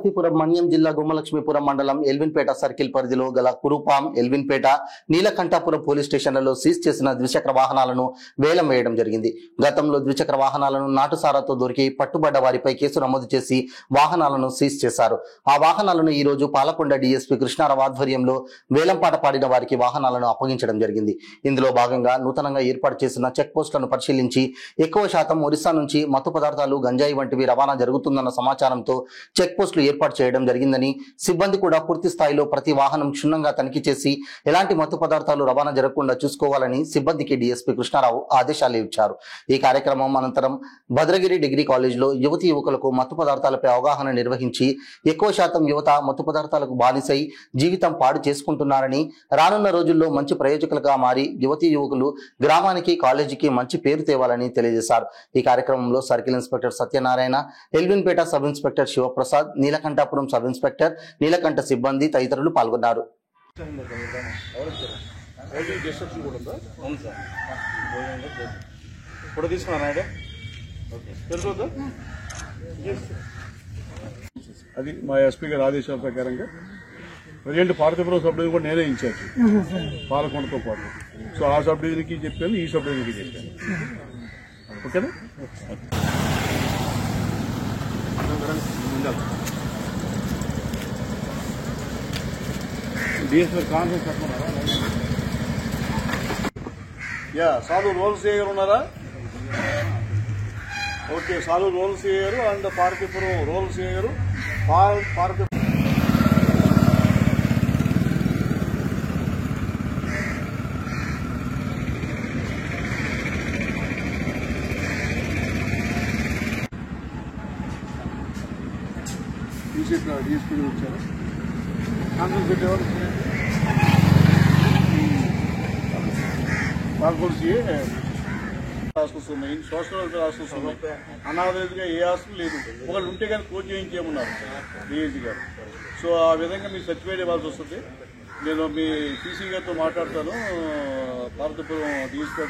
పార్వతీపురం మన్యం జిల్లా గుమ్మలక్ష్మీపురం మండలం ఎల్విన్పేట సర్కిల్ పరిధిలో గల కురుపాం, ఎల్విన్పేట, నీలకంఠాపురం పోలీస్ స్టేషన్లలో సీజ్ చేసిన ద్విచక్ర వాహనాలను వేలం వేయడం జరిగింది. గతంలో ద్విచక్ర వాహనాలను నాటుసారాతో దొరికి పట్టుబడ్డ వారిపై కేసు నమోదు చేసి వాహనాలను సీజ్ చేశారు. ఆ వాహనాలను ఈ రోజు పాలకొండ డీఎస్పీ కృష్ణారావు ఆధ్వర్యంలో వేలంపాట పాడిన వారికి వాహనాలను అప్పగించడం జరిగింది. ఇందులో భాగంగా నూతనంగా ఏర్పాటు చేసిన చెక్ పోస్టులను పరిశీలించి ఎక్కువ శాతం ఒరిస్సా నుంచి మత్తు పదార్థాలు, గంజాయి వంటివి రవాణా జరుగుతుందన్న సమాచారంతో చెక్ పోస్టులు ఏర్పాటు చేయడం జరిగిందని, సిబ్బంది కూడా పూర్తి స్థాయిలో ప్రతి వాహనం క్షుణ్ణంగా తనిఖీ చేసి ఎలాంటి మత్తు పదార్థాలు రవాణా జరగకుండా చూసుకోవాలని సిబ్బందికి డీఎస్పీ కృష్ణారావు ఆదేశాలు ఇచ్చారు. ఈ కార్యక్రమం అనంతరం భద్రగిరి డిగ్రీ కాలేజీలో యువతీ యువకులకు మత్తు పదార్థాలపై అవగాహన నిర్వహించి ఎక్కువ శాతం యువత మత్తు పదార్థాలకు బానిసై జీవితం పాడు చేసుకుంటున్నారని, రానున్న రోజుల్లో మంచి ప్రయోజకులుగా మారి యువతీ యువకులు గ్రామానికి, కాలేజీకి మంచి పేరు తేవాలని తెలియజేశారు. ఈ కార్యక్రమంలో circle inspector Satyanarayana, Elvinpeta sub inspector Sivaprasad, Neelakantapuram sub inspector Neelakanta సిబ్బంది తదితరులు పాల్గొన్నారు. అది మా ఎస్పీ గారి ఆదేశాల ప్రకారంగా ప్రజెంట్ పార్వతీపురం సబ్ డివిజన్ కూడా నేనే ఇన్ఛార్జ్ పాలకొండతో పాటు. సో ఆ సబ్ డివిజన్కి చెప్పాను, ఈ సబ్ డివిజన్కి చెప్పాను. ఓకేనా? డిఎస్పీ కాన్ఫరెన్స్ చెప్పన్నారా? యా, సాలు రోల్స్ చేయరు ఉన్నారా? ఓకే, సాలు రోల్స్ చేయరు అండ్ పార్వతీపురం రోల్స్ చేయరు. పార్వతీపురం డిఎస్పీ వచ్చారు. కాన్ఫరెన్స్ పెట్టేవారు హాస్పిటల్స్ ఉన్నాయి, సోషల్ వెల్ఫేర్ హాస్పిటల్స్ ఉన్నాయి. అనాథగా ఏ హాస్పిటల్ లేదు. ఒకళ్ళు ఉంటే కానీ కోచ్ చేయించేయమన్నారు డిఐజీ గారు. సో ఆ విధంగా మీరు సర్టిఫైడ్ ఇవ్వాల్సి వస్తుంది. నేను మీ సీసీ గారితో మాట్లాడతాను. పార్వతీపురం డిఎస్పీ